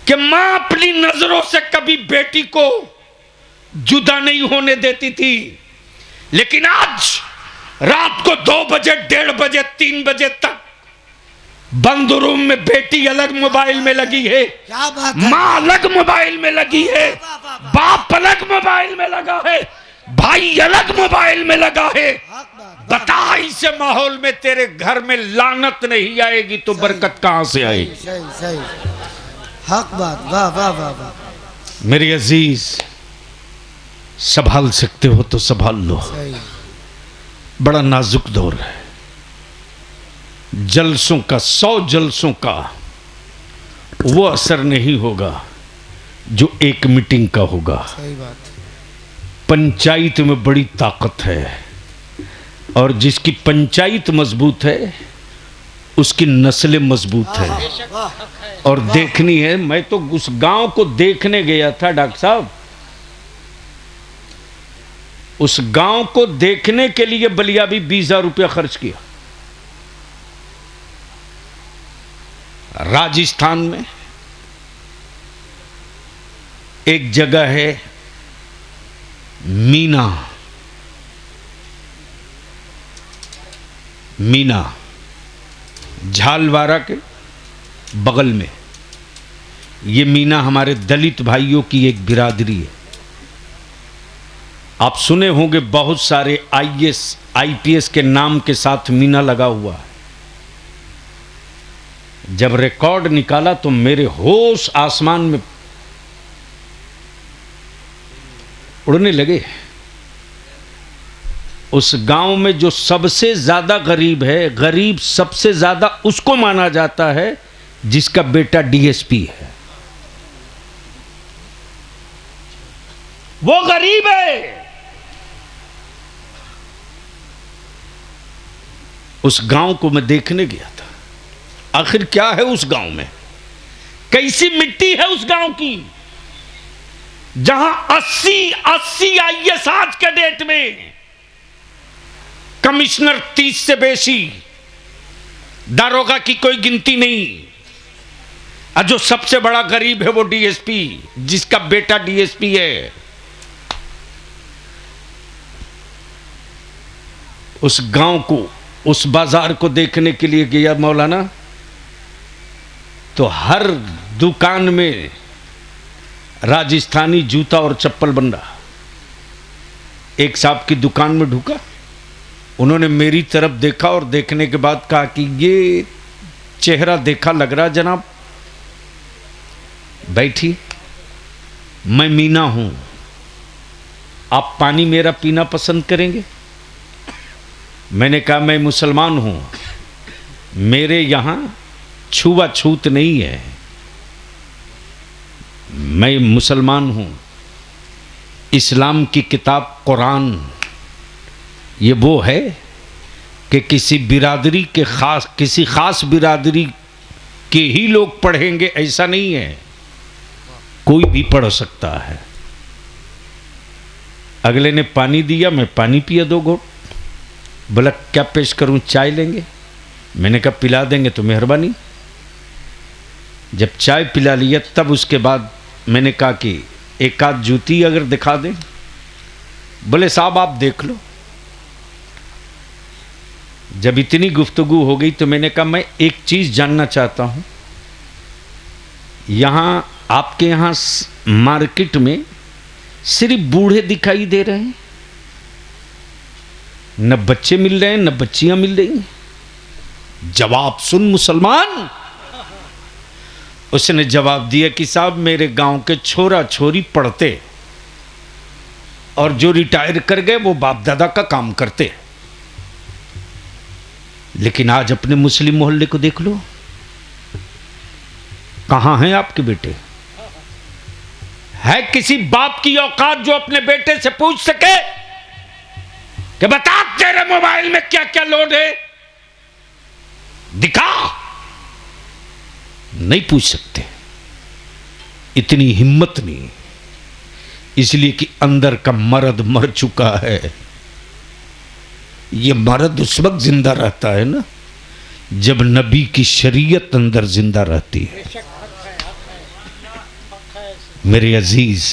कि मां अपनी नजरों से कभी बेटी को जुदा नहीं होने देती थी, लेकिन आज रात को 2 बजे, 1:30 बजे, 3 बजे तक बंद रूम में बेटी अलग मोबाइल में लगी है, क्या बात है, मां अलग मोबाइल में लगी है, बाप अलग मोबाइल में लगा है, भाई अलग मोबाइल में लगा है। हक बात, बता, इस माहौल में तेरे घर में लानत नहीं आएगी तो बरकत कहां से आएगी? सही सही, हक बात, वाह वाह वाह वाह, मेरे अजीज, संभाल सकते हो तो संभाल लो, सही, बड़ा नाजुक दौर है। जलसों का, 100 जलसों का वो असर नहीं होगा जो एक मीटिंग का होगा। सही बात, पंचायत में बड़ी ताकत है, और जिसकी पंचायत मजबूत है उसकी नस्लें मजबूत है। वाह, और देखनी है, मैं तो उस गांव को देखने गया था डॉक्टर साहब, उस गांव को देखने के लिए बलिया भी 20,000 रुपया खर्च किया। राजस्थान में एक जगह है मीना, मीना झालवाड़ा के बगल में। ये मीना हमारे दलित भाइयों की एक बिरादरी है। आप सुने होंगे बहुत सारे आईएएस आईपीएस के नाम के साथ मीना लगा हुआ है। जब रिकॉर्ड निकाला तो मेरे होश आसमान में उड़ने लगे। उस गांव में जो सबसे ज्यादा गरीब है, गरीब सबसे ज्यादा उसको माना जाता है जिसका बेटा डीएसपी है। वो गरीब है। उस गांव को मैं देखने गया था। आखिर क्या है उस गांव में, कैसी मिट्टी है उस गांव की, जहां 80 आईएएस आज के डेट में, कमिश्नर 30 से बेसी, दारोगा की कोई गिनती नहीं, और जो सबसे बड़ा गरीब है वो डीएसपी, जिसका बेटा डीएसपी है। उस गांव को, उस बाजार को देखने के लिए गया मौलाना, तो हर दुकान में राजस्थानी जूता और चप्पल बन रहा। एक साहब की दुकान में ढुका, उन्होंने मेरी तरफ देखा और देखने के बाद कहा कि ये चेहरा देखा लग रहा जनाब, बैठिए, मैं मीना हूं, आप पानी मेरा पीना पसंद करेंगे? मैंने कहा मैं मुसलमान हूं, मेरे यहां छुआछूत नहीं है, मैं मुसलमान हूं। इस्लाम की किताब कुरान ये वो है कि किसी बिरादरी के खास, किसी खास बिरादरी के ही लोग पढ़ेंगे ऐसा नहीं है, कोई भी पढ़ सकता है। अगले ने पानी दिया, मैं पानी पिया 2 घोट। बोला क्या पेश करूं, चाय लेंगे? मैंने कहा पिला देंगे तो मेहरबानी। जब चाय पिला लिया तब उसके बाद मैंने कहा कि एक आध जूती अगर दिखा दें। बोले साहब आप देख लो। जब इतनी गुफ्तगू हो गई तो मैंने कहा मैं एक चीज जानना चाहता हूं, यहां आपके यहां मार्केट में सिर्फ बूढ़े दिखाई दे रहे हैं, न बच्चे मिल रहे हैं न बच्चियां मिल रही हैं। जवाब सुन मुसलमान। उसने जवाब दिया कि साहब मेरे गांव के छोरा छोरी पढ़ते और जो रिटायर कर गए वो बाप दादा का काम करते, लेकिन आज अपने मुस्लिम मोहल्ले को देख लो, कहां हैं आपके बेटे? है किसी बाप की औकात जो अपने बेटे से पूछ सके कि बता तेरे मोबाइल में क्या क्या लोड है, दिखा? नहीं पूछ सकते, इतनी हिम्मत नहीं, इसलिए कि अंदर का मर्द मर चुका है। ये मर्द उस वक्त जिंदा रहता है ना जब नबी की शरीयत अंदर जिंदा रहती है। मेरे अजीज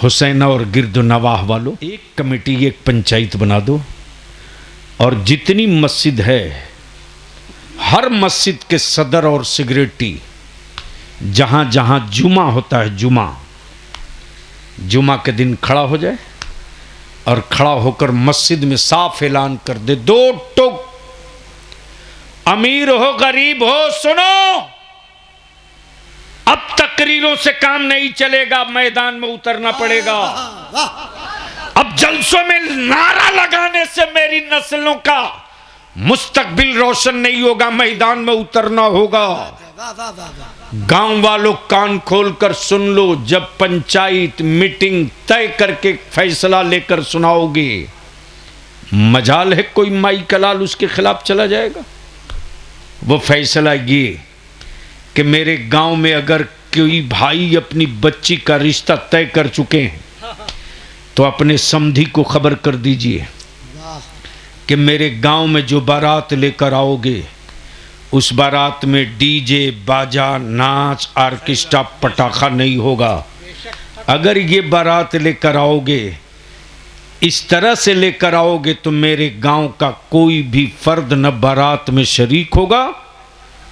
हुसैन और गिरदो नवाह वालों, एक कमेटी, एक पंचायत बना दो और जितनी मस्जिद है हर मस्जिद के सदर और सेक्रेटरी जहां जहां जुमा होता है, जुमा के दिन खड़ा हो जाए और खड़ा होकर मस्जिद में साफ ऐलान कर दे, 2 टुक, अमीर हो गरीब हो सुनो, अब तकरीरों से काम नहीं चलेगा, मैदान में उतरना पड़ेगा। अब जलसों में नारा लगाने से मेरी नस्लों का मुस्तकबिल रोशन नहीं होगा, मैदान में उतरना होगा। गांव वालों कान खोलकर सुन लो, जब पंचायत मीटिंग तय करके फैसला लेकर सुनाओगे, मजाल है कोई माई कलाल उसके खिलाफ चला जाएगा। वो फैसला ये कि मेरे गांव में अगर कोई भाई अपनी बच्ची का रिश्ता तय कर चुके हैं तो अपने समधी को खबर कर दीजिए कि मेरे गांव में जो बारात लेकर आओगे उस बारात में डीजे बाजा नाच ऑर्केस्ट्रा पटाखा नहीं होगा। अगर ये बारात लेकर आओगे, इस तरह से लेकर आओगे तो मेरे गांव का कोई भी फर्द न बारात में शरीक होगा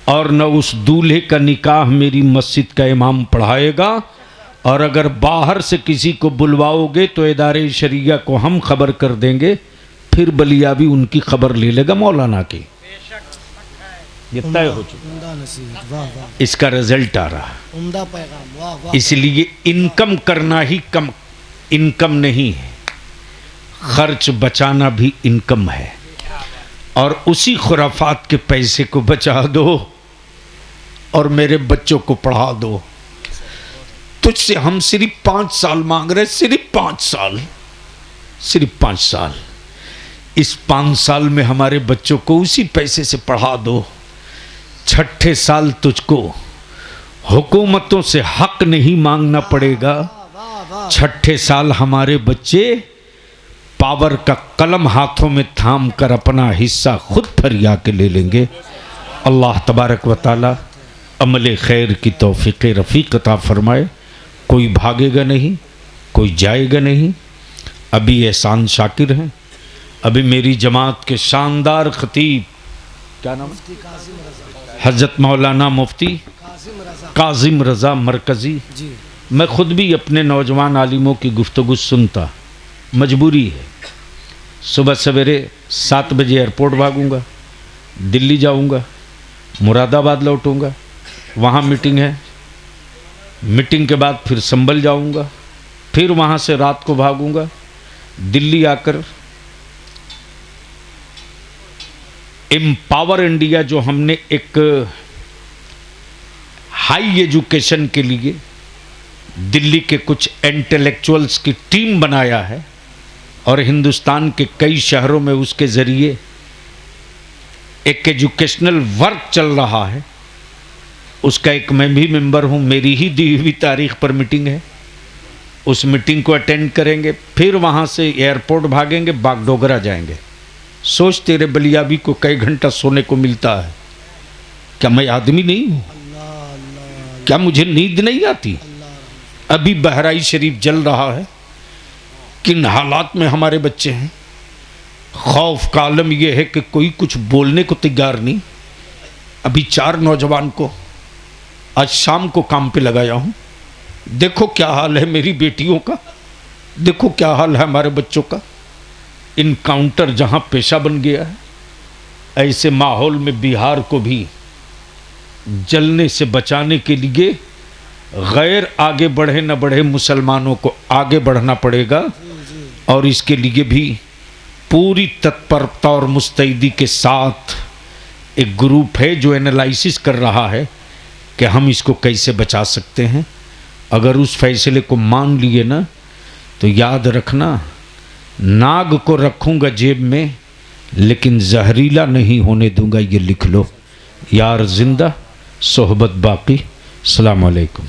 और न उस दूल्हे का निकाह मेरी मस्जिद का इमाम पढ़ाएगा। और अगर बाहर से किसी को बुलवाओगे तो इदारे शरिया को हम खबर कर देंगे, फिर बलिया भी उनकी खबर ले लेगा मौलाना की। ये तय हो चुका, इसका रिजल्ट आ रहा। इसलिए इनकम करना ही कम इनकम नहीं है, खर्च बचाना भी इनकम है। और उसी खुराफात के पैसे को बचा दो और मेरे बच्चों को पढ़ा दो। तुझसे हम सिर्फ 5 साल मांग रहे, सिर्फ 5 साल, सिर्फ 5 साल। इस 5 साल में हमारे बच्चों को उसी पैसे से पढ़ा दो। 6ठे साल तुझको हुकूमतों से हक नहीं मांगना पड़ेगा। 6ठे साल हमारे बच्चे पावर का कलम हाथों में थाम कर अपना हिस्सा खुद फरिया के ले लेंगे। अल्लाह तबारक व तआला अमल खैर की तौफीक रफ़ीक अता फरमाए। कोई भागेगा नहीं, कोई जाएगा नहीं। अभी एहसान शाकिर हैं, अभी मेरी जमात के शानदार खतीब, क्या नाम, हज़रत मौलाना मुफ्ती कासिम रज़ा मरकज़ी। मैं ख़ुद भी अपने नौजवान आलिमों की गुफ्तगू सुनता, मजबूरी है। सुबह सवेरे 7 बजे एयरपोर्ट भागूंगा, दिल्ली जाऊंगा, मुरादाबाद लौटूंगा, वहाँ मीटिंग है, मीटिंग के बाद फिर संभल जाऊंगा, फिर वहाँ से रात को भागूंगा, दिल्ली आकर एम्पावर इंडिया जो हमने एक हाई एजुकेशन के लिए दिल्ली के कुछ इंटेलेक्चुअल्स की टीम बनाया है और हिंदुस्तान के कई शहरों में उसके ज़रिए एक एजुकेशनल वर्क चल रहा है, उसका एक मैं भी मेंबर हूँ। मेरी ही दी हुई तारीख पर मीटिंग है, उस मीटिंग को अटेंड करेंगे, फिर वहाँ से एयरपोर्ट भागेंगे, बागडोगरा जाएंगे। सोच तेरे बलियाबी को कई घंटा सोने को मिलता है, क्या मैं आदमी नहीं हूँ? क्या मुझे नींद नहीं आती? अभी बहराई शरीफ जल रहा है, किन हालात में हमारे बच्चे हैं। खौफ का आलम यह है कि कोई कुछ बोलने को तैयार नहीं। अभी 4 नौजवान को आज शाम को काम पे लगाया हूँ। देखो क्या हाल है मेरी बेटियों का, देखो क्या हाल है हमारे बच्चों का। इनकाउंटर जहाँ पेशा बन गया है, ऐसे माहौल में बिहार को भी जलने से बचाने के लिए गैर आगे बढ़े न बढ़े मुसलमानों को आगे बढ़ना पड़ेगा। और इसके लिए भी पूरी तत्परता और मुस्तैदी के साथ एक ग्रुप है जो एनालिसिस कर रहा है कि हम इसको कैसे बचा सकते हैं। अगर उस फैसले को मान लिए ना तो याद रखना, नाग को रखूँगा जेब में लेकिन जहरीला नहीं होने दूंगा, ये लिख लो। यार जिंदा सोहबत बाकी। अस्सलाम वालेकुम।